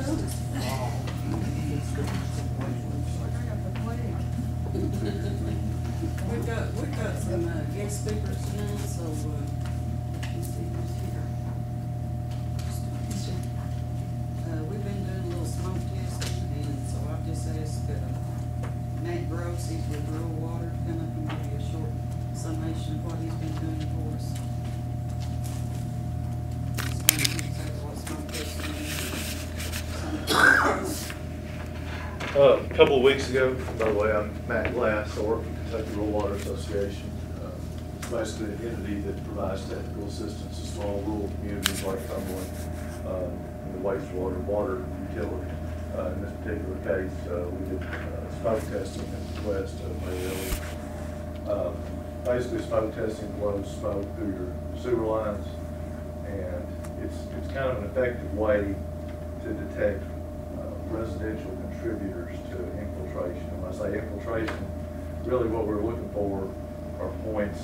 We've got some guest speakers tonight, so let's see who's here. We've been doing a little smoke testing, and so I've just asked Matt Gross, he's with Rural Water, to come up and give you a short summation of what he's been doing for us. Explain exactly what smoke testing is. A couple of weeks ago, by the way, I'm Matt Glass. I work for Kentucky Rural Water Association. It's basically an entity that provides technical assistance to small rural communities like Cumberland in the wastewater water utility. In this particular case, we did smoke testing at the request of Elliott. Basically, smoke testing blows smoke through your sewer lines, and it's kind of an effective way to detect residential contributors to infiltration. And when I say infiltration, really what we're looking for are points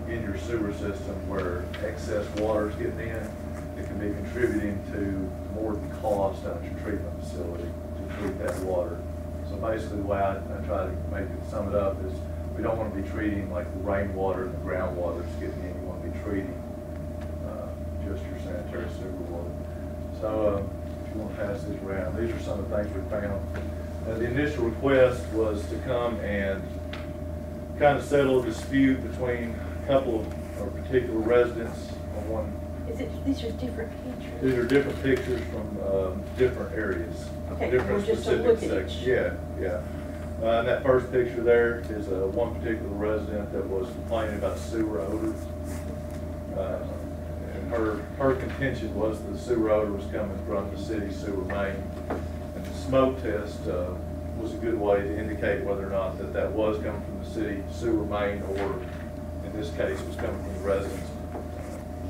in your sewer system where excess water is getting in. It can be contributing to more than cost out at your treatment facility to treat that water. So basically the way I try to sum it up is we don't want to be treating like the rainwater and the groundwater that's getting in. You want to be treating just your sanitary sewer water. So if you want to pass these around, these are some of the things we found. The initial request was to come and kind of settle a dispute between a couple of particular residents on one. These are different pictures? These are different pictures from different areas. Okay, different specific sections. Yeah. And that first picture there is one particular resident that was complaining about sewer odor. And her contention was the sewer odor was coming from the city sewer main. And the smoke test was a good way to indicate whether or not that was coming from the city sewer main, or in this case was coming from the residents'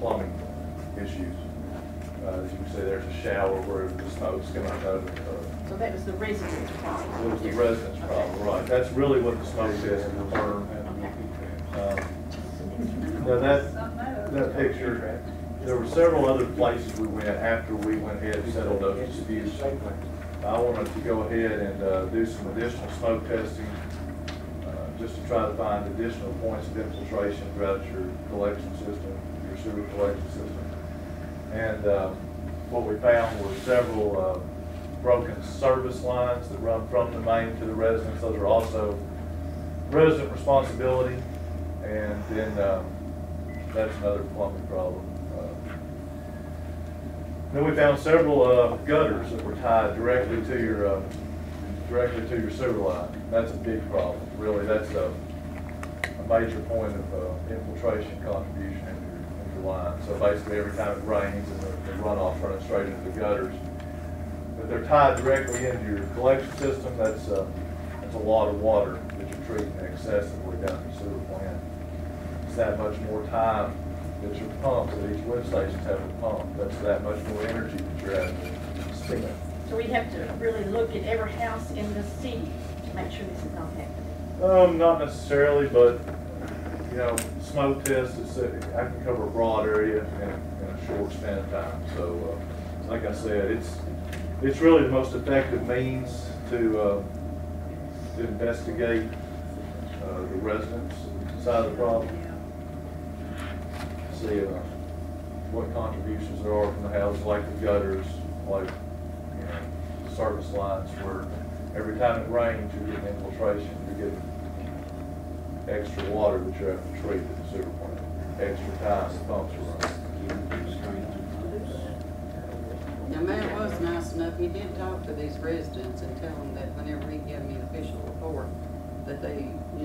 plumbing issues. As you can see, there's a shower where the smoke's coming out of it. So that was the resident's problem? It was the resident's problem, right. That's really what the smoke test confirmed. Now that picture, there were several other places we went after we went ahead and settled those disputes. I wanted to go ahead and do some additional smoke testing just to try to find additional points of infiltration throughout your collection system, your sewer collection system. And what we found were several broken service lines that run from the main to the residents. Those are also resident responsibility, and then that's another plumbing problem. Then we found several gutters that were tied directly to your sewer line. That's a big problem. Really, that's a major point of infiltration contribution into your line. So basically, every time it rains and the runoff's running straight into the gutters, but they're tied directly into your collection system. That's a lot of water that you're treating excessively down your sewer plant. It's that much more time that your pumps at each lift stations have to pump. That's that much more energy that you're having to spend. So we have to really look at every house in the city to make sure this is not happening? Not necessarily, but smoke tests, I can cover a broad area in a short span of time. So, like I said, it's really the most effective means to investigate the residents' side of the problem. See what contributions there are from the houses, like the gutters, like the service lines, where every time it rains you're getting infiltration, you're getting extra water that you have to treat at the sewer plant, extra time the pumps are running. Now, Matt was nice enough, he did talk to these residents and tell them that whenever he gave me an official report, that they, we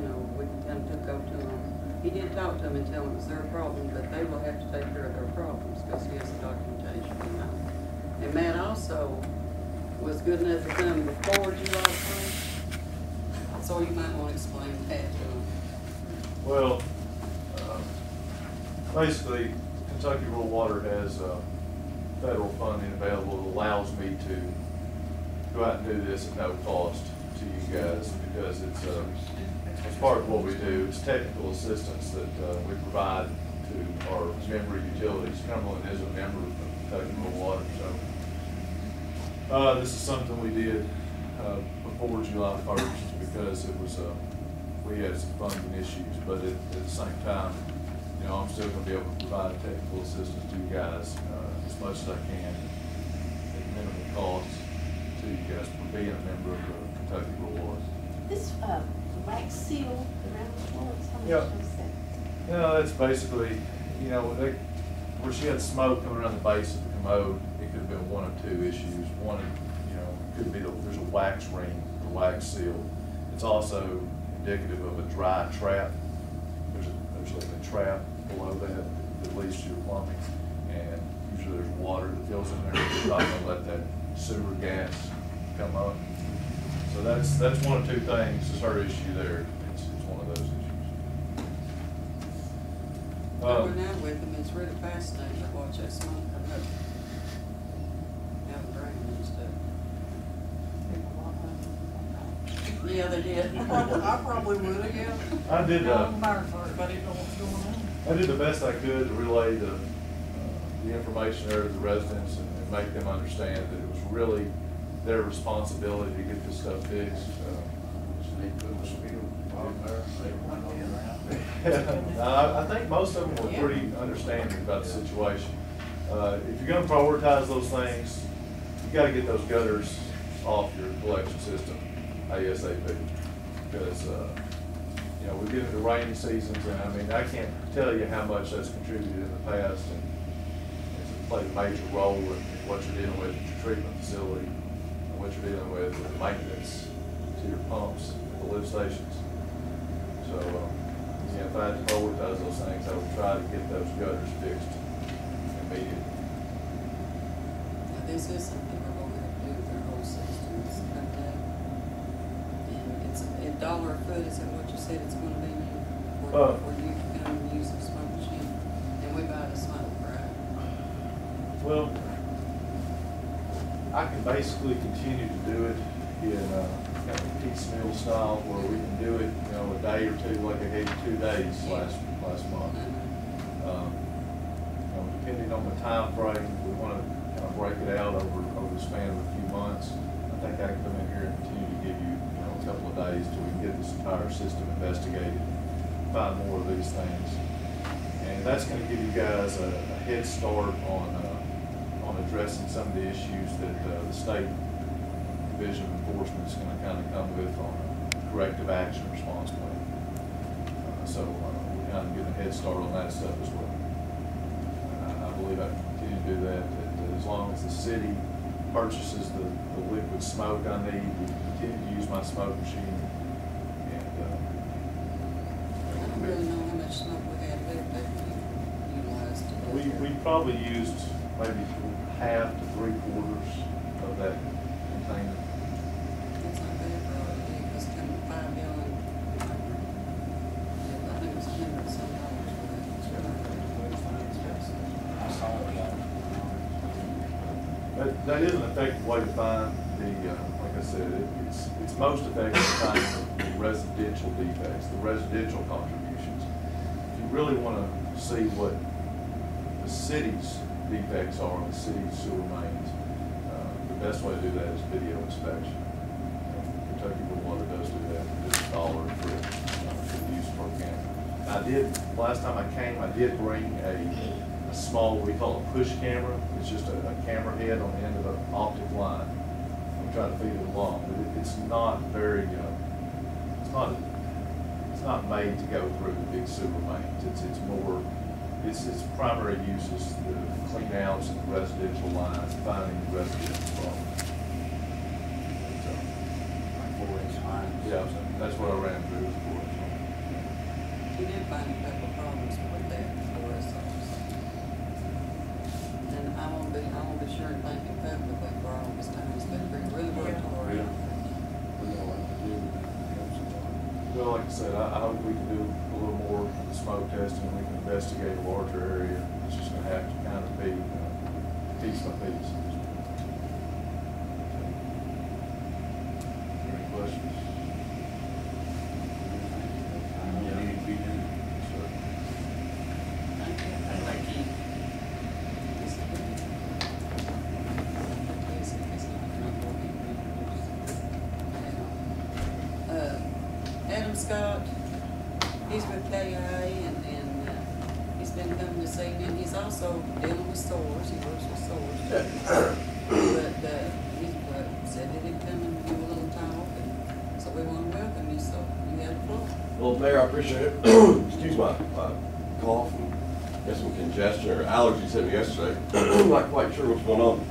kind of go to them. He did talk to them and tell them it's their problem, but they will have to take care of their problems because he has the documentation. And Matt also was good enough to come before July 1st, so you might want to explain that to them. Well, basically, Kentucky Rural Water has federal funding available that allows me to go out and do this at no cost to you guys, because it's part of what we do. It's technical assistance that we provide to our member utilities. Cumberland is a member of Kentucky Rural Water, so This is something we did before July 1st because it was, we had some funding issues, but at the same time, you know, I'm still going to be able to provide technical assistance to you guys as much as I can at minimal cost to you guys for being a member of the Kentucky Rewards. This wax seal around the floors, how Yeah. much was that? You know, that's basically, you know, where she had smoke coming around the base of the commode, it could have been one of two issues. One, you know, could be there's a wax ring, or wax seal. It's also indicative of a dry trap. There's like a trap below that leads to your plumbing, and usually there's water that fills in there. You're not going to let that sewer gas come up. So that's one of two things. Is her issue there. It's one of those issues. We're now with them, it's really fascinating to watch that smoke come up. Out of the drain and stuff. Yeah, they did. I probably would have, yeah. I did. Fire for it, but I didn't know what's going on. I did the best I could to relay the information there to the residents and make them understand that it was really their responsibility to get this stuff fixed. I think most of them were pretty understanding about the situation. If you're going to prioritize those things, you got to get those gutters off your collection system ASAP. Because you know, we get into rainy seasons, and I mean, I can't tell you how much that's contributed in the past, and it's played a major role in what you're dealing with at your treatment facility, and what you're dealing with maintenance to your pumps at the lift stations. So, yeah, if I had to prioritize those things, I would try to get those gutters fixed immediately. Now, this is something we're going to have to do with our whole systems, okay? And it's $1 a foot, is that what you said it's going to be for you to come and use the smoke machine? And we buy the smoke, right? Well, I can basically continue to do it in kind of piecemeal style where we can do it, you know, a day or two, like I gave you 2 days last month. You know, depending on the time frame, we want to kind of break it out over the span of a few months. I think I can come in here and continue to give you, you know, a couple of days till we can get this entire system investigated, find more of these things. And that's going to give you guys a head start on addressing some of the issues that the state Division of Enforcement is going to kind of come with on a corrective action response plan. So we're kind of getting a head start on that stuff as well. I believe I can continue to do that as long as the city purchases the liquid smoke I need. We continue to use my smoke machine. And I don't really know how much smoke we had left that we utilized. we probably used maybe half to 3/4 of that container. That's not bad for all it did, it was coming to $5 gallon. I think it was $100 some for that. That is an effective way to find the, like I said, it's most effective to find the residential defects, the residential contributions. If you really want to see what the city's defects are on the city's sewer mains, the best way to do that is video inspection. Kentucky Water does do that. It's $1 for the use per camera. Last time I came, I did bring a small, what we call a push camera. It's just a camera head on the end of an optic line. We try to feed it along, but it's not very, it's not made to go through the big sewer mains. It's more, its primary use is the clean outs and the residential lines, finding the residential problems. So, 4-inch line. yeah, that's what I ran through was 4-inch line. We did find a couple of problems with that for us. And I won't be sure and thank him publicly for all his time. It's been really worked hard. Yeah. Well, like I said, I hope we can do a little more of the smoke testing. We can investigate a larger area. It's just going to have to kind of be piece by piece. Any questions? Thank you. he's with KA and he's been coming this evening. He's also dealing with SOARS. He works with SOARS. But he's said that he'd come and do a little talk, and so we want to welcome you. So you have the floor. Well, Mayor, I appreciate it. Excuse my cough and got some congestion or allergies hit me yesterday. I'm not quite sure what's going on.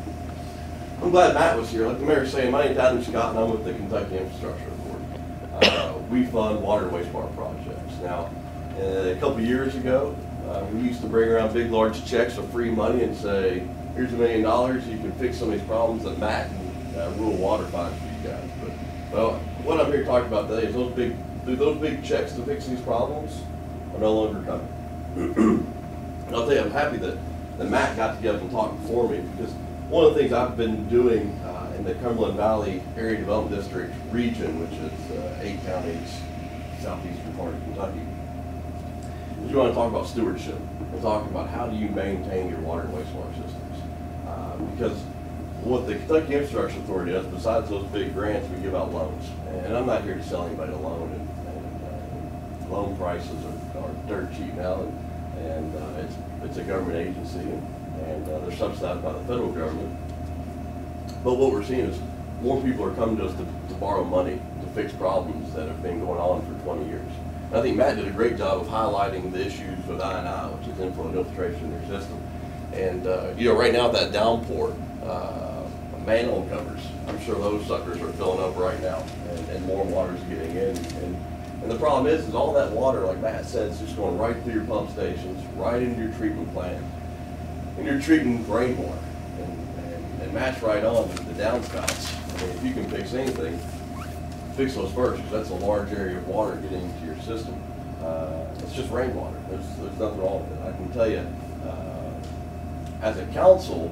I'm glad Matt was here. Like the mayor was saying, my name's Atty Scott, and I'm with the Kentucky Infrastructure Authority. We fund water and wastewater projects. Now, a couple years ago, we used to bring around big, large checks of free money and say, here's $1 million, you can fix some of these problems that Matt and rural water finds for you guys. But, well, what I'm here to talk about today is those big checks to fix these problems are no longer coming. And I'll tell you, I'm happy that Matt got together and talked for me, because one of the things I've been doing in the Cumberland Valley Area Development District region, which is 8 counties, southeastern part of Kentucky, is you want to talk about stewardship. We're talking about how do you maintain your water and wastewater systems. Because what the Kentucky Infrastructure Authority does, besides those big grants, we give out loans. And I'm not here to sell anybody a loan, and loan prices are dirt cheap now, and it's a government agency, and they're subsidized by the federal government. But what we're seeing is more people are coming to us to borrow money to fix problems that have been going on for 20 years. And I think Matt did a great job of highlighting the issues with I&I, which is inflow and infiltration in their system. And right now that downpour, manhole covers, I'm sure those suckers are filling up right now, and more water is getting in. And the problem is all that water, like Matt said, is just going right through your pump stations, right into your treatment plant, and you're treating rainwater. And Matt's right on with the downspouts. I mean, if you can fix anything, fix those first, because that's a large area of water getting into your system. It's just rainwater. There's nothing wrong with it. I can tell you, as a council,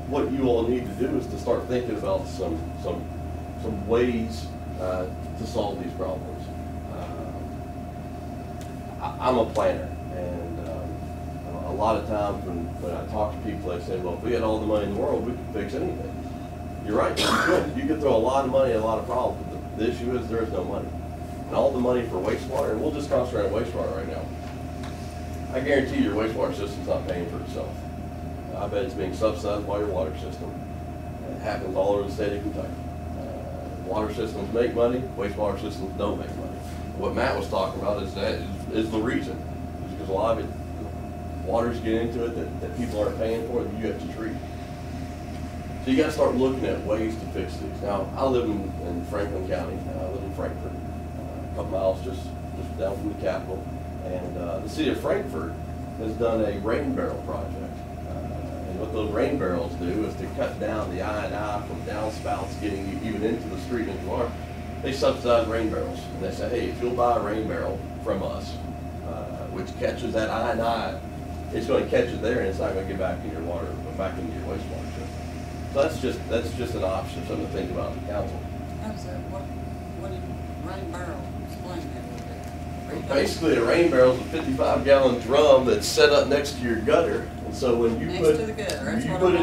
what you all need to do is to start thinking about some ways to solve these problems. I'm a planner, and a lot of times when I talk to people, they say, well, if we had all the money in the world, we could fix anything. You're right, you could. You could throw a lot of money at a lot of problems, but the issue is there is no money. And all the money for wastewater, and we'll just concentrate on wastewater right now. I guarantee your wastewater system's not paying for itself. I bet it's being subsidized by your water system. It happens all over the state of Kentucky. Water systems make money, wastewater systems don't make money. What Matt was talking about is the reason. It's because a lot of it, waters get into it that people aren't paying for that you have to treat. So you got to start looking at ways to fix these. Now, I live in Franklin County. I live in Frankfort, a couple miles just down from the capital. And the city of Frankfort has done a rain barrel project. And what those rain barrels do is to cut down the I&I from downspouts getting even into the street and into water. They subsidize rain barrels. And they say, hey, if you'll buy a rain barrel from us, which catches that I&I, it's going to catch it there, and it's not going to get back in your water, back into your wastewater system. So that's just an option, something to think about in the council. How's that? What do you rain barrel? Explain that a little bit. Basically, a rain barrel is a 55-gallon drum that's set up next to your gutter. And so when you put it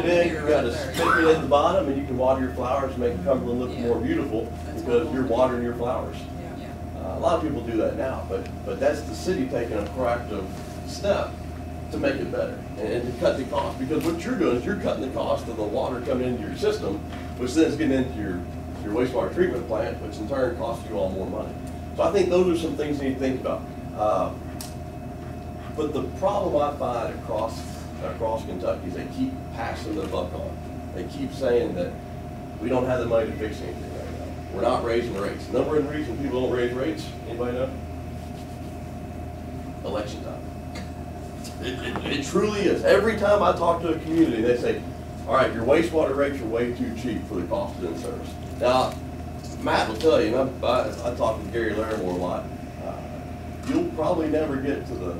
in, you got to stick it at the bottom, and you can water your flowers, make Cumberland look more beautiful because you're watering your flowers. A lot of people do that now, but that's the city taking a proactive step to make it better and to cut the cost, because what you're doing is you're cutting the cost of the water coming into your system, which then is getting into your wastewater treatment plant, which in turn costs you all more money. So I think those are some things you need to think about. But the problem I find across Kentucky is they keep passing the buck on. They keep saying that we don't have the money to fix anything right now. We're not raising rates. Number one reason people don't raise rates, anybody know? Election time. It truly is. Every time I talk to a community, they say, all right, your wastewater rates are way too cheap for the cost of doing service. Now, Matt will tell you, and I talk with Gary Larimore a lot, you'll probably never get to the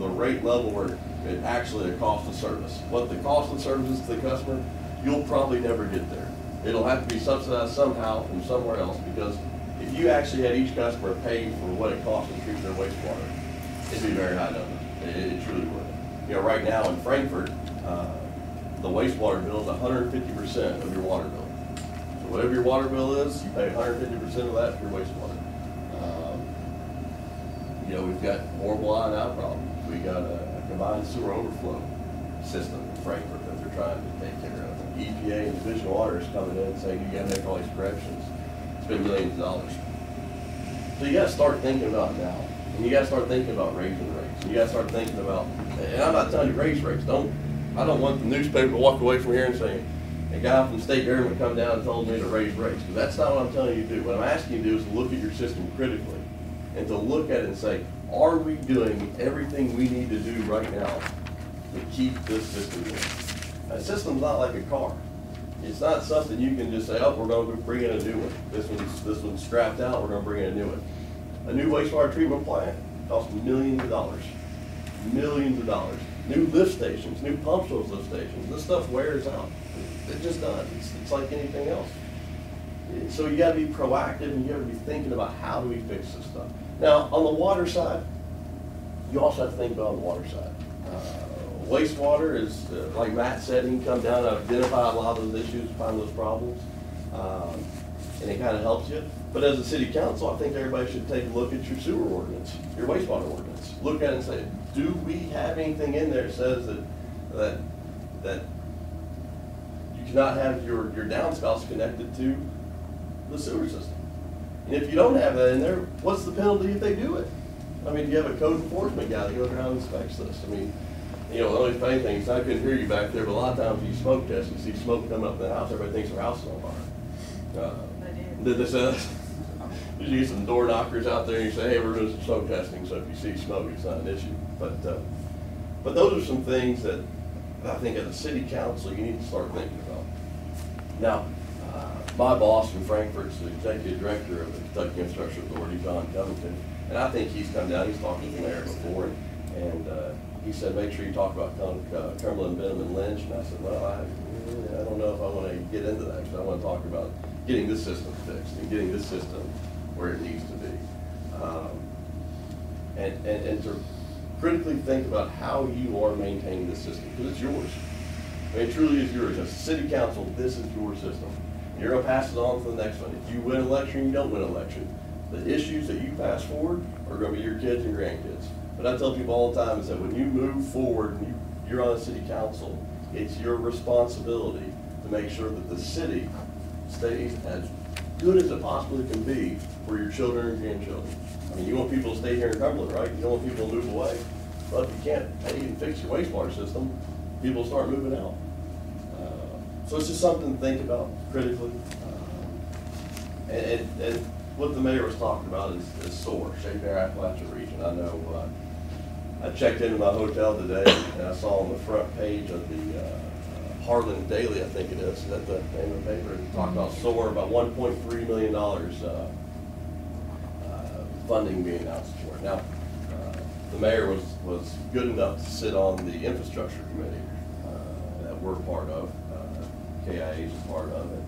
rate level where it actually a cost of service. What the cost of service is to the customer, you'll probably never get there. It'll have to be subsidized somehow from somewhere else, because if you actually had each customer pay for what it costs to treat their wastewater, it'd be a very high number. It truly would. Right now in Frankfort, the wastewater bill is 150% of your water bill. So whatever your water bill is, you pay 150% of that for your wastewater. You know, we've got horrible I&I problems. We got a combined sewer overflow system in Frankfurt that they're trying to take care of. EPA and Division of Water is coming in and saying you gotta make all these corrections. It's been millions of dollars. So you gotta start thinking about it now. And you gotta start thinking about raising rates. And you gotta start thinking about, and I'm not telling you raise rates. I don't want the newspaper to walk away from here and say, a guy from the state government come down and told me to raise rates. Because that's not what I'm telling you to do. What I'm asking you to do is to look at your system critically and to look at it and say, are we doing everything we need to do right now to keep this system going? A system's not like a car. It's not something you can just say, oh, we're going to bring in a new one. This one's scrapped out, we're going to bring in a new one. A new wastewater treatment plant costs millions of dollars. Millions of dollars. New lift stations, new pumps those lift stations. This stuff wears out. It just does. It's like anything else. So you got to be proactive and you got to be thinking about how do we fix this stuff. Now, on the water side, you also have to think about on the water side. Wastewater is, like Matt said, he can come down and identify a lot of those issues, find those problems, and it kind of helps you. But as a city council, I think everybody should take a look at your sewer ordinance, your wastewater ordinance. Look at it and say, do we have anything in there that says that you cannot have your downspouts connected to the sewer system? And if you don't have that in there, what's the penalty if they do it? I mean, do you have a code enforcement guy that goes around and inspects this? I mean, you know, the only funny thing is I couldn't hear you back there, but a lot of times when you smoke test, you see smoke coming up in the house, everybody thinks their house is on fire. Did they say that? Did you get some door knockers out there and you say, hey, we're doing some smoke testing, so if you see smoke, it's not an issue. But those are some things that I think as a city council you need to start thinking about. Now, my boss in Frankfurt is the executive director of the Kentucky Infrastructure Authority, John Covington, and I think he's come down, he's talked to the mayor before, and he said, make sure you talk about Cumberland, Benham and Lynch, and I said, well, I don't know if I want to get into that, because I want to talk about getting this system fixed and getting this system where it needs to be. And to critically think about how you are maintaining the system, because it's yours. I mean, it truly is yours. As a city council, this is your system. You're going to pass it on to the next one. If you win an election, you don't win an election. The issues that you pass forward are going to be your kids and grandkids. But I tell people all the time is that when you move forward and you're on a city council, it's your responsibility to make sure that the city stays as good as it possibly can be for your children and grandchildren. I mean, you want people to stay here in Cumberland, right? You don't want people to move away. But if you can't pay and fix your wastewater system, people start moving out. So it's just something to think about critically. And what the mayor was talking about is SOAR, Shape Air Appalachia Region. I know I checked into my hotel today and I saw on the front page of the Harlan Daily, I think it is that the name of the paper, it talked about SOAR, about $1.3 million funding being announced for it. Now, the mayor was good enough to sit on the infrastructure committee that we're part of. KIA is a part of it.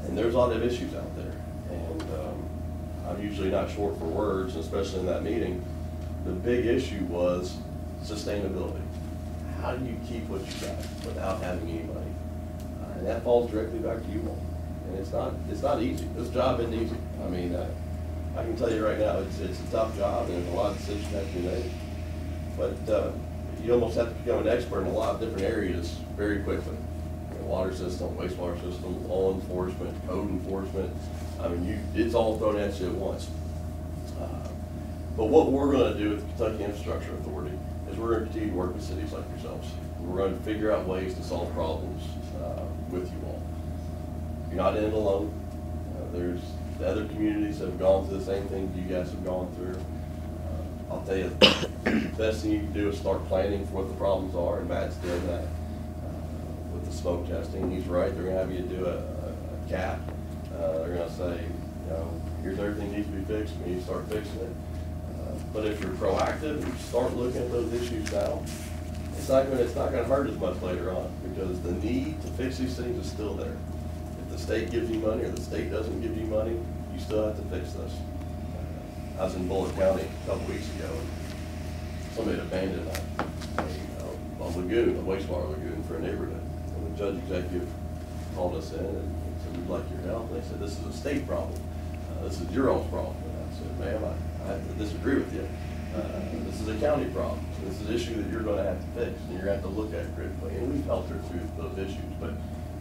And there's a lot of issues out there. And I'm usually not short for words, especially in that meeting. The big issue was sustainability. How do you keep what you got without having any money? And that falls directly back to you all. And it's not easy. This job isn't easy. I mean, I can tell you right now, it's a tough job and there's a lot of decisions that have to be made. But you almost have to become an expert in a lot of different areas very quickly. Water system, wastewater system, law enforcement, code enforcement. I mean, it's all thrown at you at once. But what we're going to do with the Kentucky Infrastructure Authority is we're going to continue to work with cities like yourselves. We're going to figure out ways to solve problems with you all. You're not in it alone. There's the other communities that have gone through the same thing you guys have gone through. I'll tell you, the best thing you can do is start planning for what the problems are, and Matt's doing that. With the smoke testing, he's right. They're going to have you do a cap. They're going to say, you know, here's everything that needs to be fixed. We need to start fixing it. But if you're proactive and you start looking at those issues now, it's not going to hurt as much later on because the need to fix these things is still there. If the state gives you money or the state doesn't give you money, you still have to fix this. I was in Bullitt County a couple weeks ago, and somebody had abandoned a lagoon, a wastewater lagoon for a neighborhood. And the judge executive called us in and said, we'd like your help. And they said, this is a state problem. This is your all's problem. And I said, ma'am, I have to disagree with you. This is a county problem. This is an issue that you're gonna have to fix, and you're gonna have to look at critically, and we've helped her through those issues.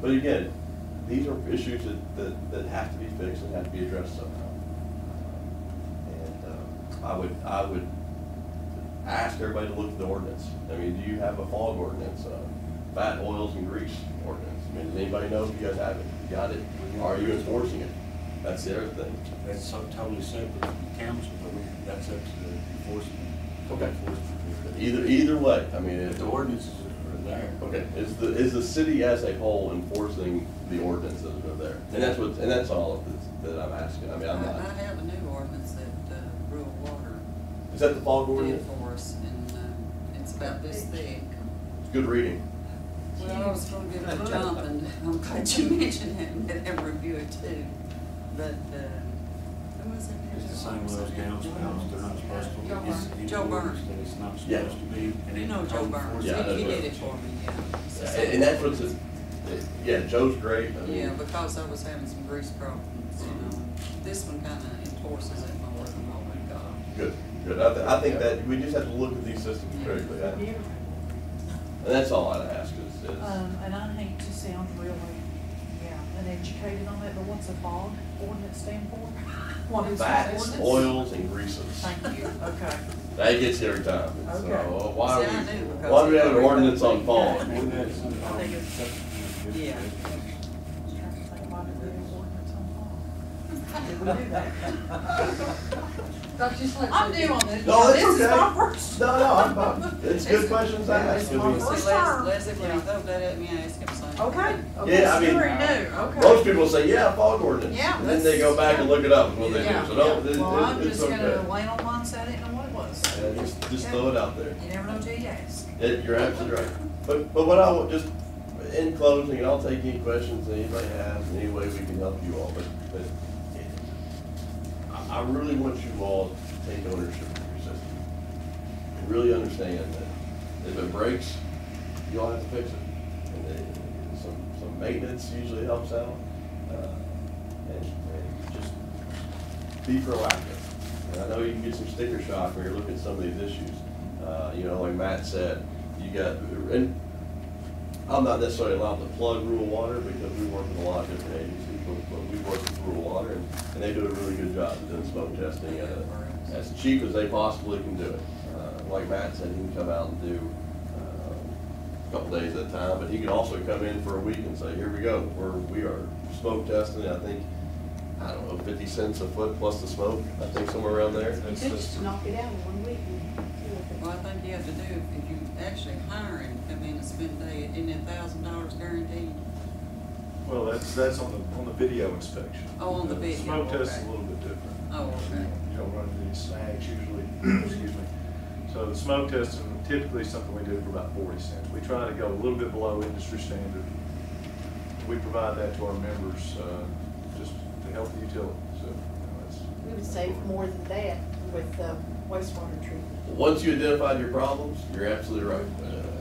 But again, these are issues that have to be fixed and have to be addressed somehow. And I would ask everybody to look at the ordinance. I mean, do you have a fog ordinance, fat, oils, and grease ordinance? I mean, does anybody know if you guys have it? You got it? Are you enforcing it? That's the other thing. That's so totally separate from council, but that's up to the enforcement. Okay. Either way, I mean, If the ordinances are there. okay, is the city as a whole enforcing the ordinances that are there? And that's all of this that I'm asking. I mean, I'm not. I have a new ordinance that, rural water Is that the fog did ordinance? for us, and, it's about this thick. It's good reading. Well, I was gonna give it a jump, and I'm glad you mentioned it, and let them review it too. But, who was it? It's the same with those downspouts, they're not supposed to. Joe it's Burns. in Joe orders Burns. That it's not Yeah. supposed to be. And You it know Joe code Burns, enforcement. Yeah, I know he Joe. did it for me, yeah. And that's what's, yeah, Joe's great. I mean, Yeah, because I was having some grease problems, you know. This one kinda enforces it more than what we got. Good, good. I think that we just have to look at these systems critically. And that's all I'd ask is. And I hate to sound really, uneducated on that, but what's a fog ordinance stand for? What is that Fats, ordinance? oils, and greases. Thank you, okay. That gets you every time. So Okay. why See, I knew do because we have an every ordinance on company- fog? And that's I think it's- Yeah. I was trying to think why did we do ordinance on fog? Did we do that? I'm new on this. No, that's This is okay. my first. No, I'm fine. It's good questions to ask. It's I my mean, first See, term. Leslie, when he throw that at me, I asked him something. Okay, okay, Yeah, I so mean, you already knew, okay. Most people say, yeah, fog ordinance. Yeah, And then they go back and look it up, is what they do. Yeah, So no, yeah. Well, I'm it's just gonna okay. lay on mine, so I didn't know what it was. Yeah, just throw it out there. You never know till you ask. Yeah, you're absolutely right. But what I want, just in closing, and I'll take any questions that anybody has, and any way we can help you all, but I really want you all to take ownership of your system. And really understand that if it breaks, you all have to fix it. And some maintenance usually helps out. And just be proactive. And I know you can get some sticker shock when you're looking at some of these issues. You know, like Matt said, you got, and I'm not necessarily allowed to plug rural water because we work with a lot of different agencies, but we work with rural water and they do a really good job of doing smoke testing as cheap as they possibly can do it. Like Matt said, he can come out and do a couple days at a time, but he can also come in for a week and say, here we go, we are smoke testing, I think, I don't know, 50 cents a foot plus the smoke, I think somewhere around there. You could just knock it out in 1 week. Well, I think you have to do, if you actually hire him, come in and spend a day, isn't it $1,000 guaranteed? Well, that's on the video inspection. Oh, on the video, Smoke test is okay. a little bit different. Oh, okay. You don't run into any snags usually, excuse me. So the smoke testing typically something we do for about 40 cents. We try to go a little bit below industry standard. We provide that to our members, just to help the utility, so. We would save more than that with wastewater treatment. Once you identified your problems, you're absolutely right.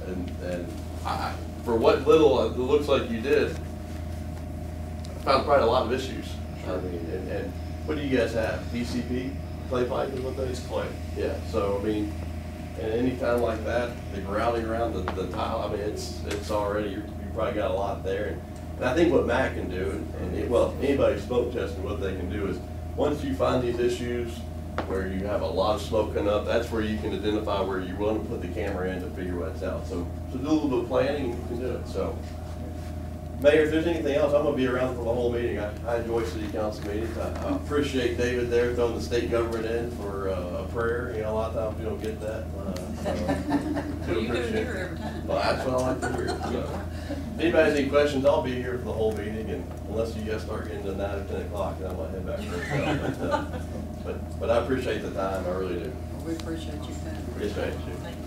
And I, for what little it looks like you did, I found quite a lot of issues. I mean, and what do you guys have? PCP? Clay pipe is what that is? Clay. Yeah, so I mean, and any time like that, the grouting around the tile, I mean, it's already, you probably got a lot there. And I think what Matt can do, well, anybody smoke testing, what they can do is, once you find these issues where you have a lot of smoke coming up, that's where you can identify where you want to put the camera in to figure what's out. So do a little bit of planning, you can do it. So, Mayor, if there's anything else, I'm going to be around for the whole meeting. I enjoy city council meetings. I appreciate David there throwing the state government in for a prayer. You know, a lot of times we don't get that. Well, you do it here every time. Well, that's what I like to hear. So, if anybody has any questions, I'll be here for the whole meeting, and unless you guys start getting to 9 or 10 o'clock, then I might head back to the hotel. But I appreciate the time, I really do. Well, we appreciate you coming. Yes, ma'am. Thank you.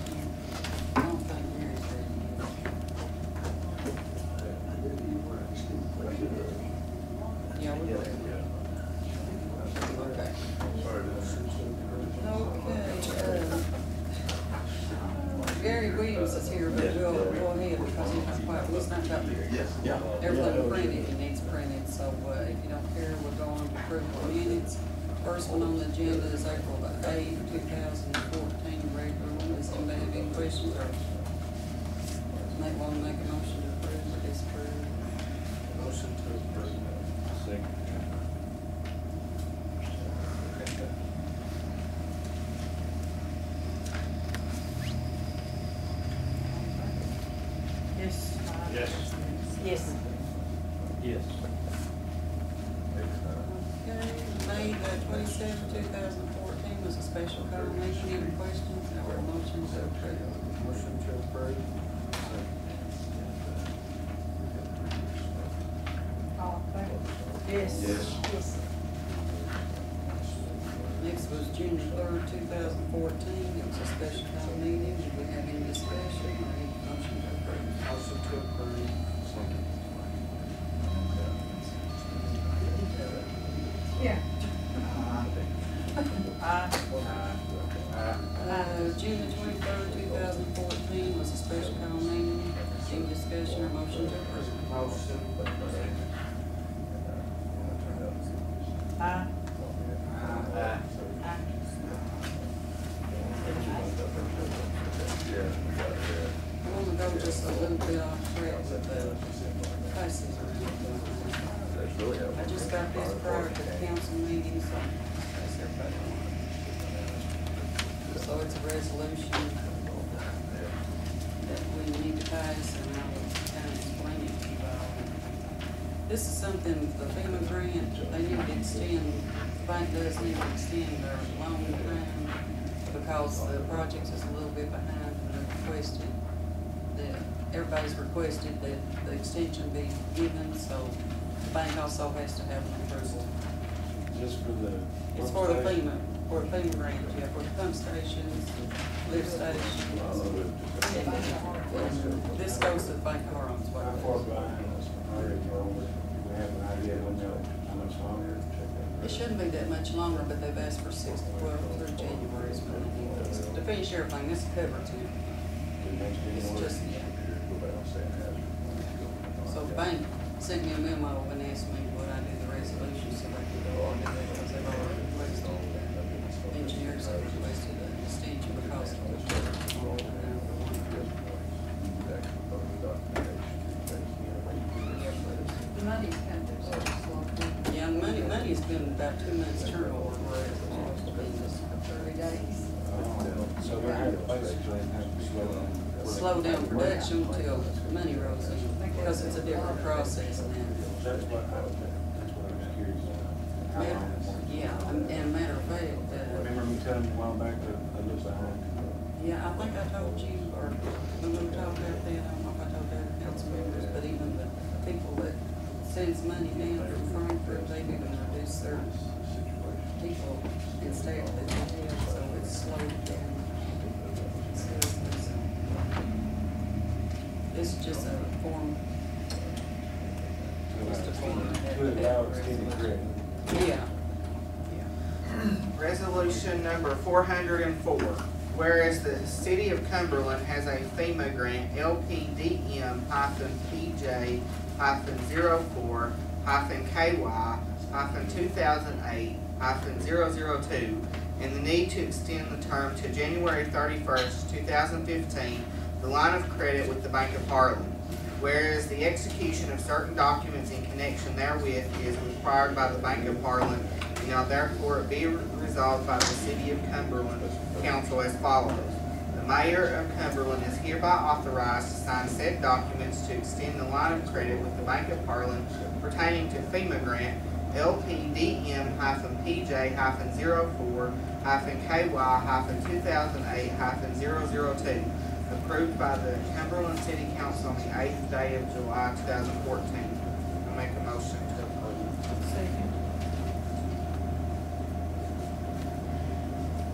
I don't think Mary's ready. Yeah, we're ready. Okay. Sorry Okay, Gary Williams is here, but we'll go ahead because he's not quite, he's not got Yeah. everything printed he needs printed, so if you don't care, we're going to approve the minutes. First one on the agenda is April the 8th, 2014, regular one. Does anybody have any questions or might want to make a motion to approve or disapprove? Motion to approve. Second. Yes. Yes. Yes. Yes. Okay, May the 27th, 2014 was a special call meeting. Any questions or a motion to approve? Motion to approve. All in favor? Yes. Yes. Yes. Next was June the 3rd, 2014. It was a special call meeting. Did we have any discussion or any motion to approve? Motion to approve. Second. Yeah. June the 23rd, 2014 was a special call meeting. Any discussion or motion to approve? Motion. Aye. Aye. I want to go just a little bit off track with the places around. I just got this prior to the council meeting, so that's everybody. So it's a resolution that we need to pass, and I will kind of explain it to you all. This is something, the FEMA grant, they need to extend, the bank does need to extend their loan time because the project is a little bit behind, and they're requested that, everybody's requested that the extension be given, so the bank also has to have an approval. Just for the. It's for the FEMA grant, yeah, for the pump stations, lift stations. And this goes to the Bank of Harlem's. How far behind us? We have an idea when how much longer? It shouldn't be that much longer, but they've asked for 6 to 12 through January is when they need this. To finish everything, this covers it. It's just, yeah. So the bank sent me a memo and asked me would I do the resolution so they could go on to that because they've already requested, engineers have requested an extension because of The money's kind of so slow. yeah, money's been about 2 months turnover where it's supposed to be just 30 days. So we're having basically have to slow down production till money rolls in because it's a different process now. That's what I was curious about. How long? Yeah, and matter of fact, Remember me telling you a while back that I looked behind? yeah, I think I told you, or when we talked about that, I don't know if I told the other council members, but even the people that sends money down from Frankfurt, they've even reduced their people and staff that they have, so it's slowed down. It's just a form. Just a form. To allow extended credit. Yeah. Resolution number 404. Whereas the city of Cumberland has a FEMA grant LPDM-PJ-04-KY-2008-002 and the need to extend the term to January 31st, 2015, the line of credit with the Bank of Harlem. Whereas the execution of certain documents in connection therewith is required by the Bank of Harlem, and now therefore it be resolved by the City of Cumberland Council as follows. The Mayor of Cumberland is hereby authorized to sign said documents to extend the line of credit with the Bank of Harlem pertaining to FEMA grant LPDM-PJ-004-KY-2008-002 approved by the Cumberland City Council on the 8th day of July 2014. I make a motion to approve. Second.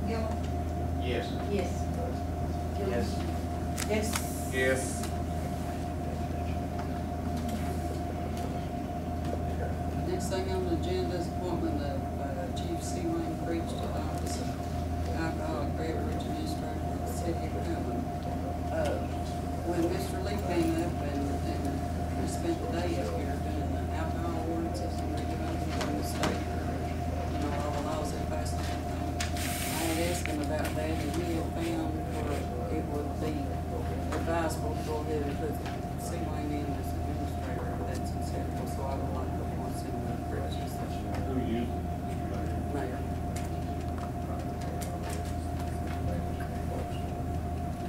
Gilliam? Yes. Yes. Gilliam? Yes. Yes. Next thing on the agenda is appointment of Chief Creech to the office of alcoholic beverage administrator for the city of Cumberland. When Mr. Lee came up and we spent the day up here doing the alcohol ordinances and redoing the state, all the laws that put C. Wayne in as administrator, that's acceptable, so I would like to appoint him to Creech as Who uses it? mayor.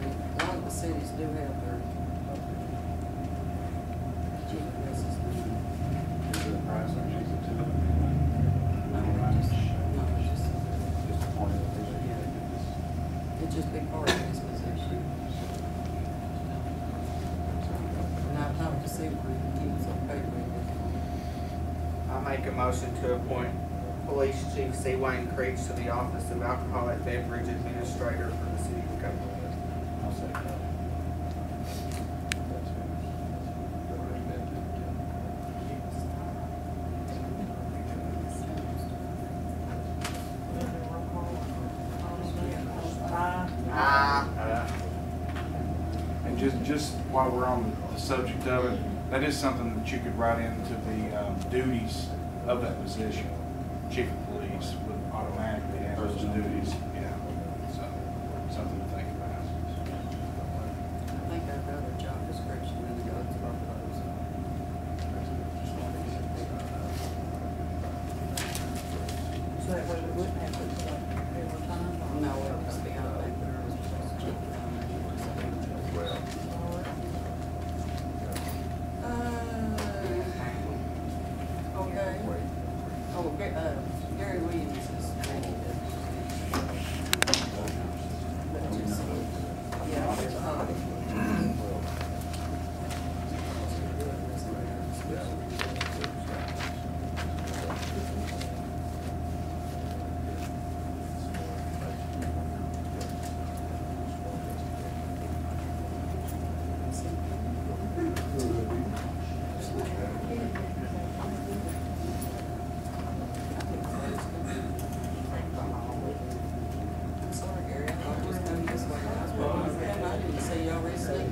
A lot of the cities do have their chief justice. Is there a price or she's a two? No, it's just, Just appointed official. it'd just be part of his position. And I've talked to Steve, he was okay with it. I make a motion to appoint Police Chief C. Wayne Creech to the office of Alcoholic Beverage Administrator for the city of Cumberland. I'll say that. And just while we're on the subject of it, that is something that you could write into the duties of that position. Chief of Police would automatically have those duties, yeah. So, something to think about. I think I've got a job description in the guns for those. So that way we wouldn't have to like every time. No, it was the other thing that was supposed to check okay. Oh, Gary Williams is ready to. But just, yeah, there's a holiday. I'm sorry, Gary, I thought it was coming this way. I was walking around, I didn't see y'all recently.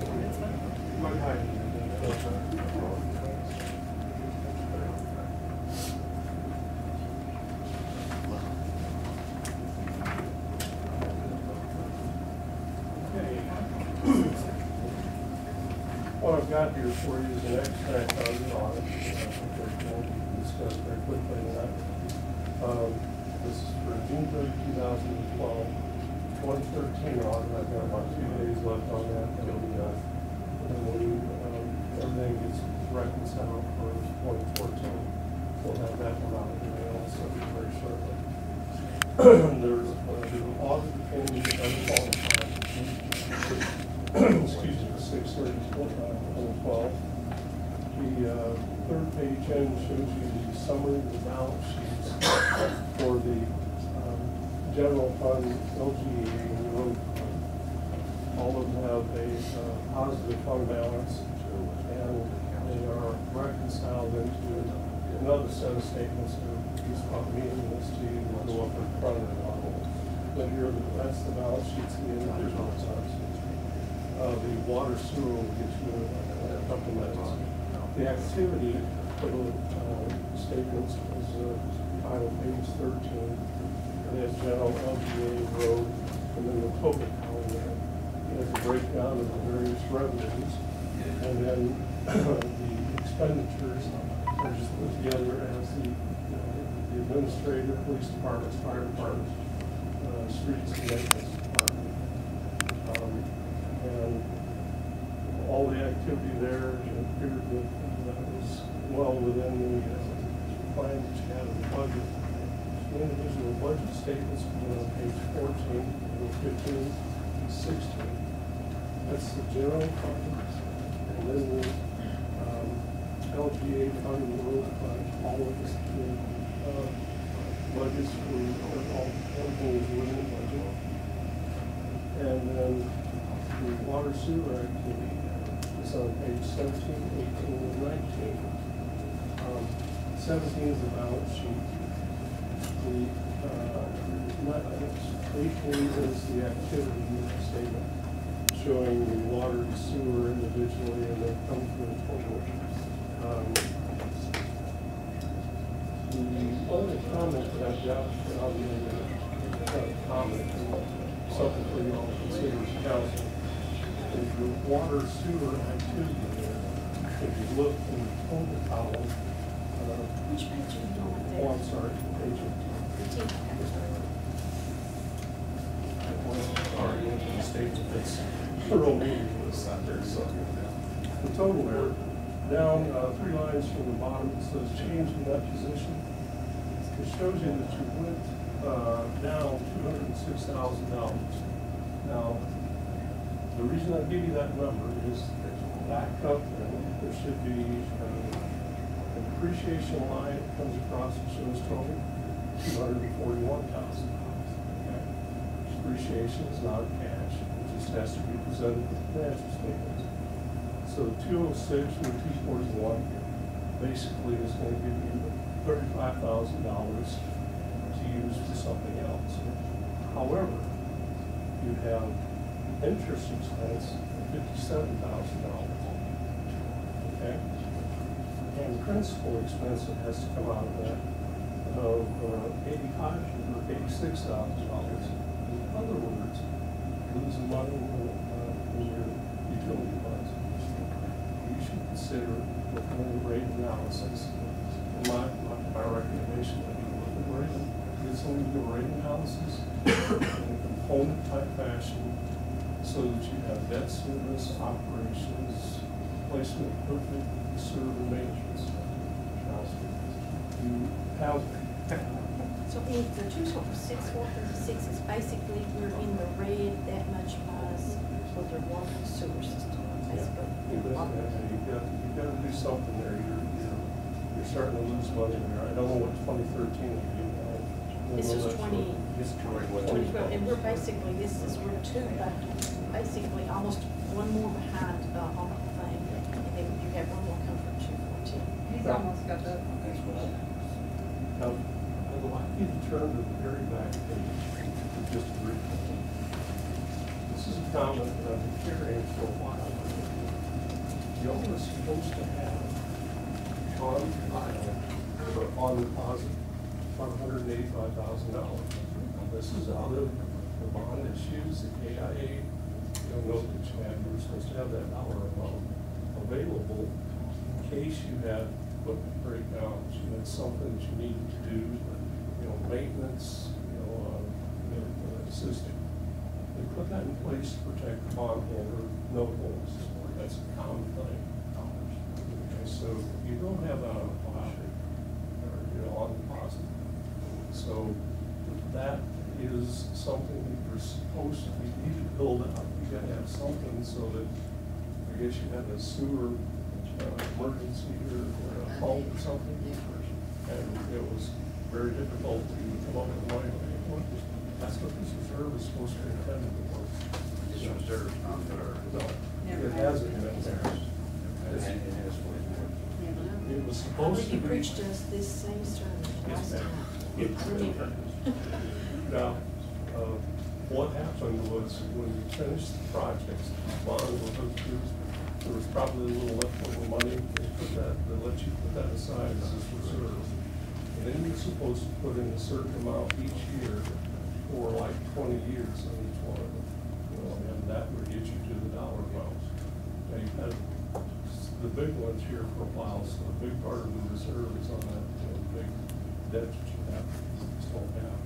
What I've got here for you is an extract of the audit. We'll discuss very quickly tonight. This is for June 30, 2012, 2013 audit. I've got about 2 days left on that. And when everything gets reconciled for 2014, we'll have that one out of the mail also very shortly. There's the audit came unqualified. Excuse me, 6/30/2012. The third page end shows you the summary of the balance sheets for the general fund, LGA, and road fund. All of them have a positive fund balance, and they are reconciled into another set of statements that is about meeting this to you will go up in front of the model. But here, that's the balance sheets, the individual funds. The water sewer will get you in a couple minutes. The activity for the statements is titled page 13. It has general LGA road, and then the total column there. It has a breakdown of the various revenues, and then the expenditures are just put together as the administrative, police departments, fire departments, streets and maintenance department. And all the activity there appeared that was well within the plan that you had in the budget. The individual budget statements on page 14, 15, 16. That's the general fund, and then the LGA fund and the road fund, all of this, budgets for all is within the budget. And then the water sewer activity is on page 17, 18, and 19. 17 is the balance sheet. The 18 is the activity statement showing the water and sewer individually, and then come to the total. The only comment that I've got, and I'll give you a comment, something for you all to consider as council, is your water sewer activity there. If you look in the total column, Which page are you on there? oh, I'm sorry, page 18. Sorry, the statement that's real meaningless out there, so. The total there, down 3 lines from the bottom, it says change in that position. It shows you that you went down $206,000. Now, the reason I give you that number is back up and there should be a depreciation line that comes across that shows total $241,000. Okay? Depreciation is not cash, it just has to be presented with the financial statements. So 206 and 241 basically is going to give you $35,000 to use for something else. However, you have interest expense of $57,000. Okay? And principal expense that has to come out of that of $85,000 or $86,000. In other words, losing money in your utility funds. You should consider looking at the rate analysis. My recommendation would be to look at rate, get someone to do a rate analysis in a component type fashion so that you have debt service, operations, placement of equipment, serve and maintenance. You have. So in the 26436 is basically we're in the red that much miles for the water and sewer system, basically. You've got to do something there. You're starting to lose money there. I don't know what 2013 will be. This is 20. It's 2012, and we're basically, we're basically almost one more behind on the thing, and then you have one more come from 214. He's almost got that. That's what I. Now, I'd like you to turn to the very back page for just a brief moment. This is a comment that I've been carrying for a while. Y'all are supposed to have on file or on deposit $185,000. Now, this is out of the bond issues, the KIA. You'll note that you're supposed to have that dollar amount available in case you have equipment breakdowns, you had something that you needed to do, maintenance, system. They put that in place to protect the bondholder, no holes. That's a common thing. Okay, so you don't have that on file or on deposit. So that is something that you're supposed to, you need to build up. You gotta have something so that, I guess you have a sewer emergency or a fault or something. And it was very difficult to come up with money. That's what this reserve is supposed to be intended for. This reserve is not there. No, it hasn't been there. It was I supposed think to you be. preached us this same sermon last Yes, time. ma'am. Now, what happened was when we finished the projects, the bond was hooked to, there was probably a little leftover money. They let you put that aside as this reserve. And then you're supposed to put in a certain amount each year for like 20 years on each one of them. And that would get you to the dollar amounts. Now you've had the big ones here for a while, so a big part of the reserve is on that big debt that you have, still have.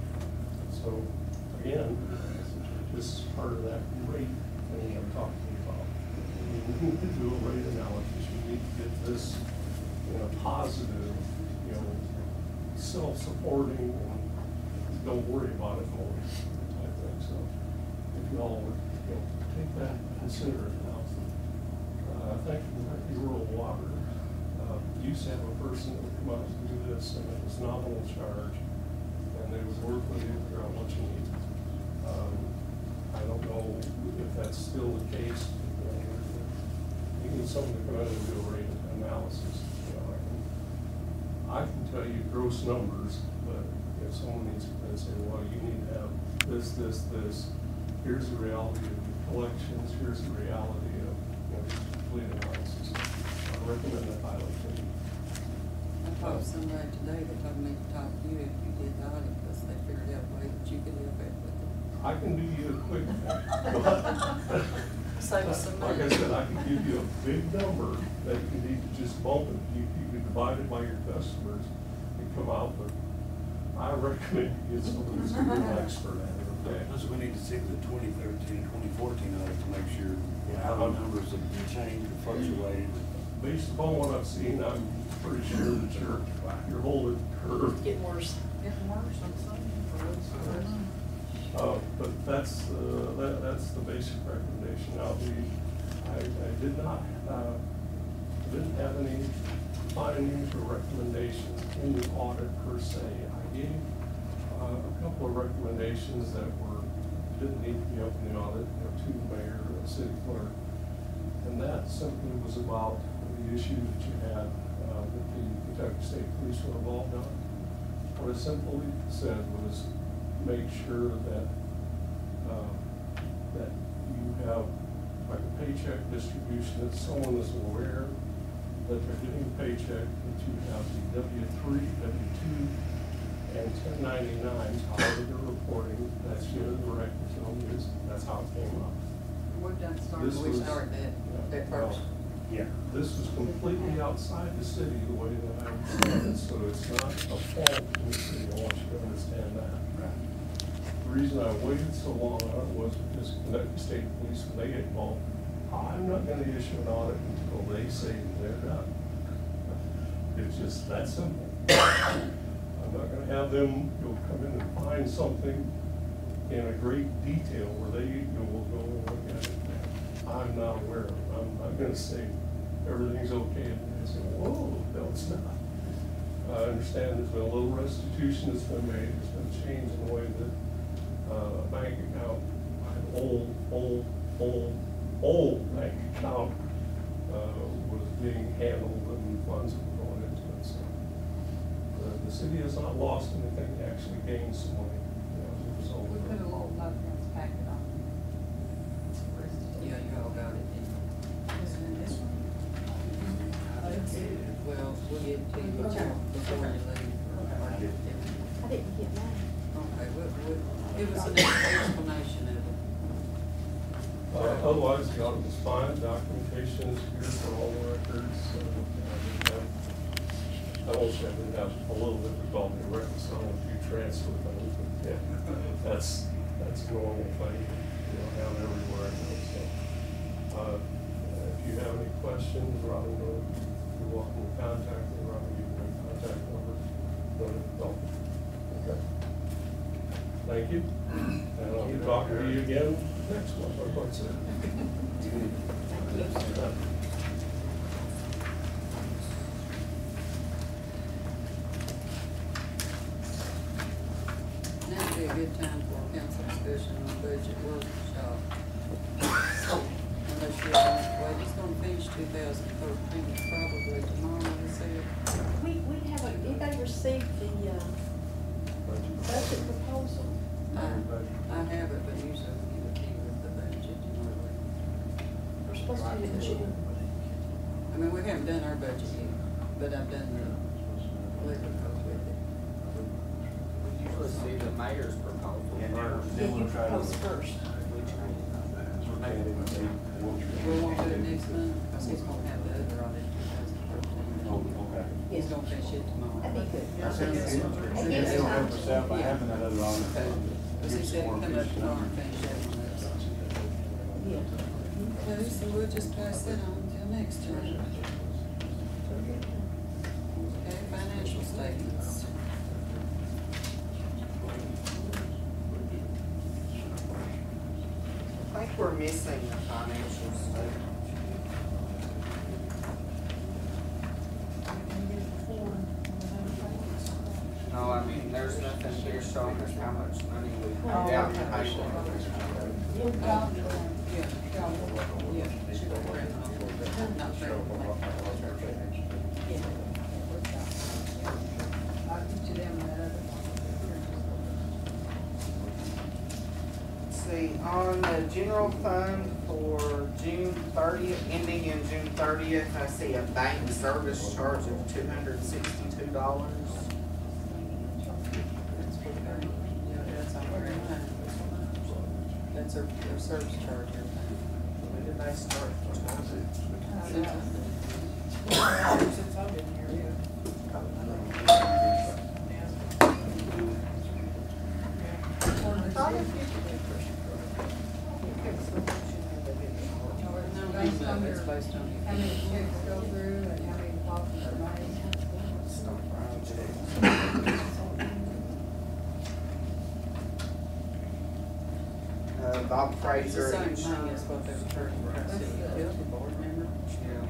So again, this is part of that rate thing I'm talking about. You need to do a rate analysis. You need to get this in a positive, self-supporting, and don't worry about it more type thing. So if you all would take that, consider it now. I think the rural water used to have a person that would come out and do this, and it was nominal charge, and they would work with you, figure out what you need. I don't know if that's still the case. You need someone to come out and do a rate analysis. I can tell you gross numbers, but if someone needs to come in and say, well, you need to have this, here's the reality of the collections, here's the reality of complete analysis. I recommend that highly to you. I talked to somebody today that told me to talk to you if you did the audit, because they figured out a way that you could help it with it. I can do you a quick, Save us some Like I money. said, I can give you a big number that you need to just bump it. You can divide it by your customers and come out, but I recommend you get someone who's a real expert at it, okay? Plus, we need to see the 2013 and 2014 audit to make sure how the numbers have changed or fluctuated. Based upon what I've seen, I'm pretty sure that you're holding curve. Getting worse. Getting worse, I'm saying, for us. But that's the basic recommendation. Now, I didn't have any findings or recommendations in the audit per se. I gave a couple of recommendations that didn't need to be up in the audit, to the mayor and the city clerk. And that simply was about the issue that you had that the Kentucky State Police were involved on. What I simply said was make sure that that you have like a paycheck distribution, that someone is aware that they're getting a paycheck, that you have the W-3, W-2, and 1099s, however they're reporting, that's your direct to them, that's how it came up. We've done This started, we was- started that well, first. Yeah. This was completely outside the city the way that I understand it, so it's not a fault in the city. I want you to understand that. The reason I waited so long on it was because Kentucky State Police, when they get involved, I'm not gonna issue an audit until they say they're done. It's just that simple. I'm not gonna have them come in and find something in a great detail where they will go and look at it. I'm not aware of it. I'm not gonna say everything's okay, and they say, whoa, no, it's not. I understand there's been a little restitution that's been made, there's been a change in the way that bank account, an old bank account was being handled and funds were going into it. So the city has not lost anything, they actually gained some money, as a result We of put a it. little note in this packet on. Yeah, you all got it. Is it in this one? Well, we'll get to you before you leave. I didn't get mine. Okay, it was an explanation of it. Otherwise, the audit was fine, documentation is here for all the records. I won't say I didn't have a little bit involved in reconciling a few transfer things, but yeah, that's a normal thing, have everywhere. So, if you have any questions, Robin, you're welcome to contact me. Robin, you can contact number. Okay. Thank you. And I'll be talking to you again next month. What's it? Now would be a good time for a council discussion on budget workshop. Unless you're, well, it's gonna finish 2013, probably tomorrow, they said. We haven't, anybody received the budget proposal? I have it, but usually we give it to you with the budget, We're supposed to do it in June. I mean, we haven't done our budget yet, but I've done the electric cost with it. We usually see the mayor's proposal Yeah, first. Yeah, you propose first. We won't do it next month, because he's gonna have the other audit in 2013. Okay. He's gonna finish it tomorrow. That'd be good. Because he said he'd come up tomorrow and finish that one up. Yeah. Okay, so we'll just pass that on until next time. Okay, financial statements. I think we're missing the financial statement. No, I mean, there's nothing here showing us how much money we paid out in payroll. You've got Yeah. Yeah, she will bring it on, but not sure. Yeah. I'll get you them that other one. See, on the general fund for June 30th, ending in June 30th, I see a bank service charge of $262. That's what they're, yeah, that's on their line. That's their service charge every time. they start? Since I've been here, yeah. Based on your, based on How many checks go through and how many deposits are made? Bob It's the Fraser. same thing as what they were charging for our city utility board, remember? Yeah,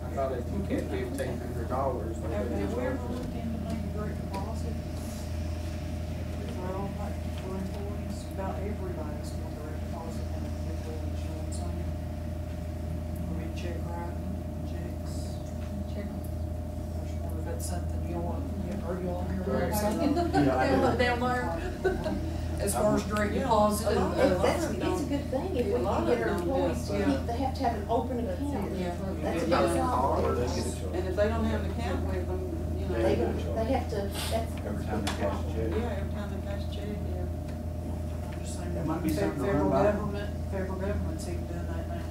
I thought if you get $1,500. Have we ever looked into making direct deposit? For all, like, for employees, about everybody's got direct deposit and individual insurance on it. I mean, check writing, checks. Check. I just wonder if that's something you want, are you on here? Right. Down there? As far as direct deposit and. That's a good thing, if we A lot can of get our them employees to have, keep, they have to have an open account. Yeah. That's a Yeah. good problem. And if they don't have an account with them, you know. They have to, that's. Every time they cash a check. Yeah, every time they cash a check, yeah. I'm just saying, That might be something to federal run by. federal government's even doing that now.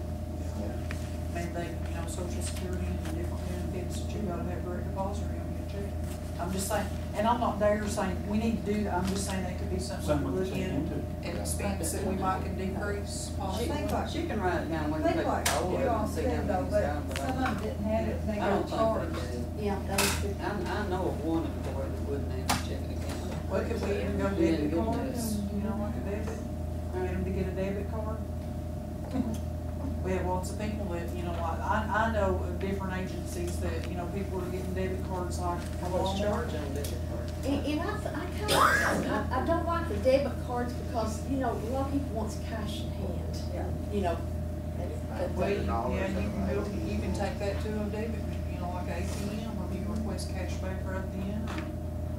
Mandate, you know, social security and different benefits that you gotta have direct deposit or you'll get a check. I'm just saying, and I'm not there saying we need to do that, I'm just saying that could be something to look in, and expense that we might can decrease possibly. Think like- She can write it down when they Think take like, the poll you all and see how said though, many's but down, but some of them didn't have it, and they I don't got think charged. they do. Yeah, they, I know of one employee that wouldn't have a checking account. Well, could we even go Yeah, debit good cards, news. you know, like a debit, get them to get a debit card? We have lots of people that, you know, like, I know of different agencies that, you know, people are getting debit cards like. How much charge on debit card? and I don't like the debit cards because, you know, a lot of people wants cash in hand. Yeah. You know. Well, yeah, you can take that to a debit, you know, like ATM, or you can request cash back right then.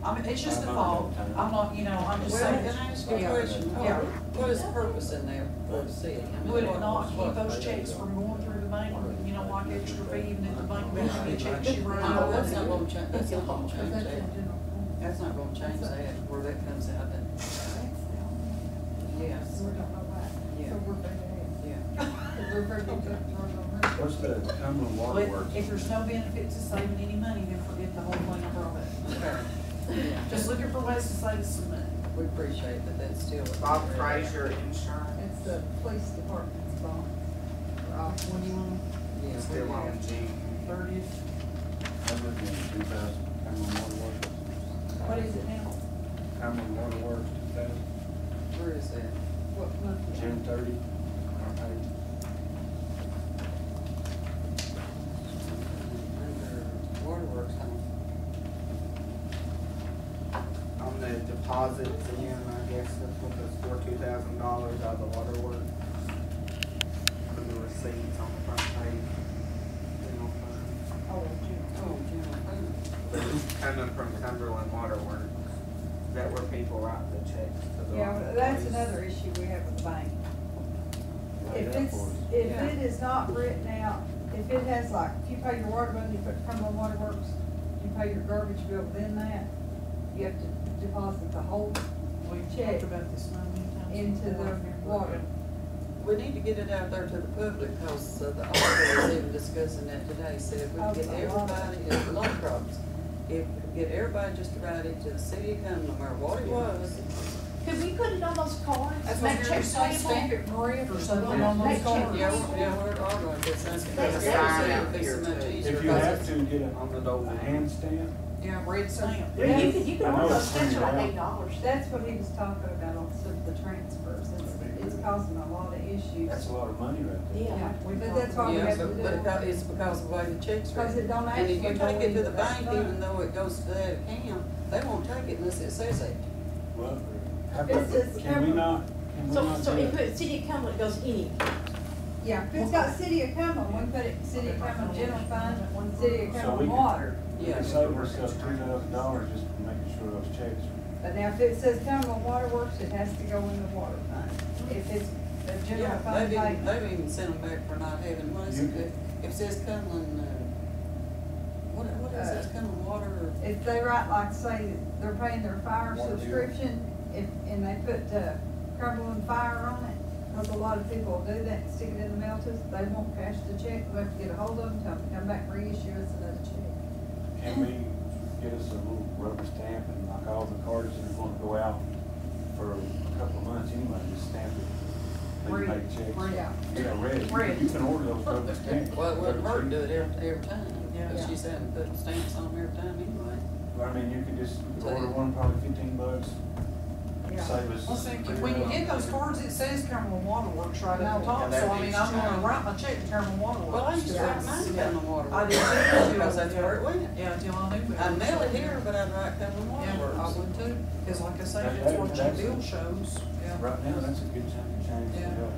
I mean, it's just a thought, I'm not, you know, I'm just Well, saying. can I ask you a Yeah. question? Yeah. What is the purpose in there for the city? I mean, Would it what- not keep what- those checks from going through the bank, you know, like extra fee, even if the bank about how many checks you wrote? No, that's not gonna change, that's not gonna change That's that. in general. That's not gonna change that, where that comes out, that, yes, We don't know that. Yeah. So we're better at. yeah. We're very good at throwing on that. What's the Cumberland Well, Waterworks? if there's no benefit to saving any money, then forget the whole thing I brought up. Okay. Yeah. Just looking for ways to save some money. We appreciate that, that's still. Bob Fraser Insurance. It's the police department's bond. When you want Yeah, Still on June. 30th, I'm looking at 2000 Cumberland Waterworks. what is it now? Cumberland Waterworks, 2000, Where is that? What month? June 30, our page. Under waterworks, huh? On the deposits again, I guess that's what that's for, $2,000 out of the waterworks. For the receipts on the front page. General fund. Oh, June. Oh, general fund. Coming from Cumberland Waterworks. Is that where people write the checks to the? Yeah, well, that's another issue we have with the bank. If it is not written out, if it has like, if you pay your water bill, you put Cumberland Waterworks, you pay your garbage bill within that, you have to deposit the whole We've check talked about this many times. into before. the water. We need to get it out there to the public, because the auditor was even discussing that today, said if we could get everybody, it's a lot of problems. If, get everybody just to write it to the city of Cumberland, no matter what it was. Could we put it on those cards? That's what Make you're checks saying, payable? stamp it, Maria, or something on those Make cards. check- We're all going to, that's, That's- it'd be so much easier. If you have to get On the a door. hand stamp, Yeah, red stamp. Yeah, you could I know almost, it's that's printed like out. $8. That's what he was talking about on some of the transfers, it's causing a lot of issues. that's a lot of money right there. Yeah. But that's why we Yeah, have to but do it. it's because of the way the checks Because written. it don't And if you actually go take it to into the that bank, fund. even though it goes to that account, they won't take it unless it says that. Well, how It about, says can we not, So do if it? it's city of Cumberland, it goes any. Yeah, if it's got City of Cumberland, we put it City of Cumberland General Fund, City of So we Cumberland can- Water. We Yeah. can save ourselves $2,000 just for making sure those checks. But now if it says Cumberland Water Works, it has to go in the water fund. If it's the general Yeah, fund payment. they've even sent them back for not having, what is You it, could- if it says Cumberland, what is it, Cumberland Water, or? If they write like, say, they're paying their fire Water bill. subscription, and they put Cumberland Fire on it, Cause a lot of people do that and stick it in the mail to us, they won't cash the check, we have to get a hold of them, tell them to come back and reissue us another check. Can we get us a little rubber stamp and like all the cards that are gonna go out for a couple of months anyway, just stamp it? Please make checks. Yeah. Yeah, red. Red. You can order those rubber stamps. Well, it wouldn't hurt to do it every time, Yeah. but she's having to put stamps on every time anyway. I mean, you could just order one, probably $15, Yeah. save us. Well, see, when you get those cards, it says Cumberland Waterworks right at the top, so I mean, I'm gonna write my check to Cumberland Waterworks. Well, I used to Yeah. write mine down the water. I did too. Because that's where it went. Yeah, until I knew better. I'd mail it here, but I'd write down the Yeah, waterworks. I would too, cause like I say, That- that's what your that's- bill shows, yeah. Right now, that's a good time to change it Yeah. up.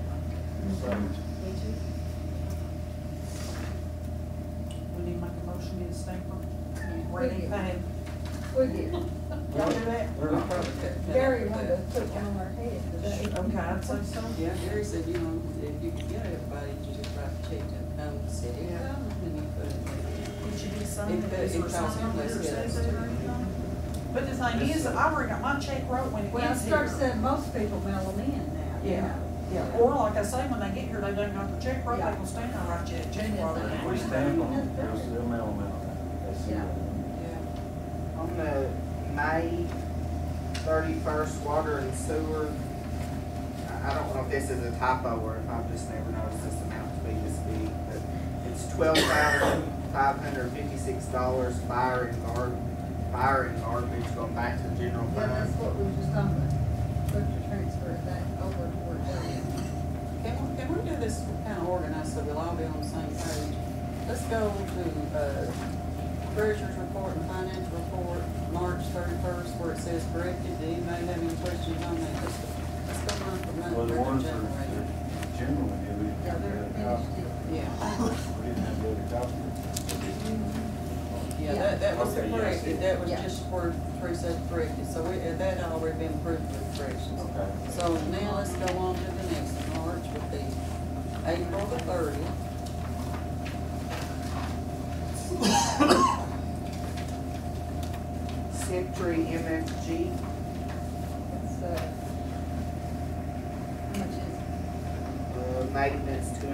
We need to make a motion, get a stamper. Ready. Pay. We did. Y'all do that? They're not- Gary wanted to put one on our head today. Okay, I'd say so. Yeah, Gary said, you know, if you could get everybody, you just write the check to the city, Yeah. and you put it there. Would you be signed, It- is there it a costs sign on him there less that says gas, that or too. anything? But the thing is, I've already got my check wrote when it Well, I gets start here. saying most people mail them in now. Yeah, yeah, or like I say, when they get here, they done got the check wrote, they gonna stand there, write check while they're If we in. stamp them, they'll mail them out. That's it. Yeah. On the May 31st water and sewer, I don't know if this is a typo or if I've just never noticed this amount to be this big, but it's $12,556 fire and garbage going back to the general Yeah, that's fund. what we were just talking about, look to transfer it back over to where it goes. Can we do this kind of organized so we'll all be on the same page? Let's go to, treasurer's report and financial report, March 31st, where it says corrected. Do anybody have any questions on that? Let's go month for month, Well, the revenue ones are generator. generally, we Yeah, they're finished it. Yeah, We didn't have the other copy. yeah, that was Okay, yes. corrected, that was Yeah. just where Teresa corrected, so that had already been approved with corrections. Okay. So now let's go on to the next one, March would be April the 30th. Century MFG, It's, how much is it? maintenance, $281.50.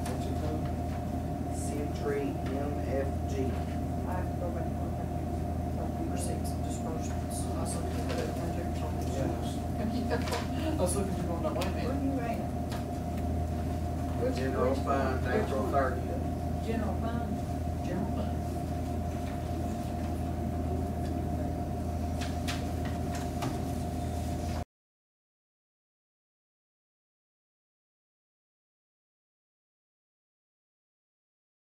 What's it called? Century MFG. I have to go back and look at Receipts and disbursements. I was looking at that one too. I was looking, you're going, no, wait a it. Where minute. you at? Which- General which one? fund, Which April one? 30th. General fund? General fund.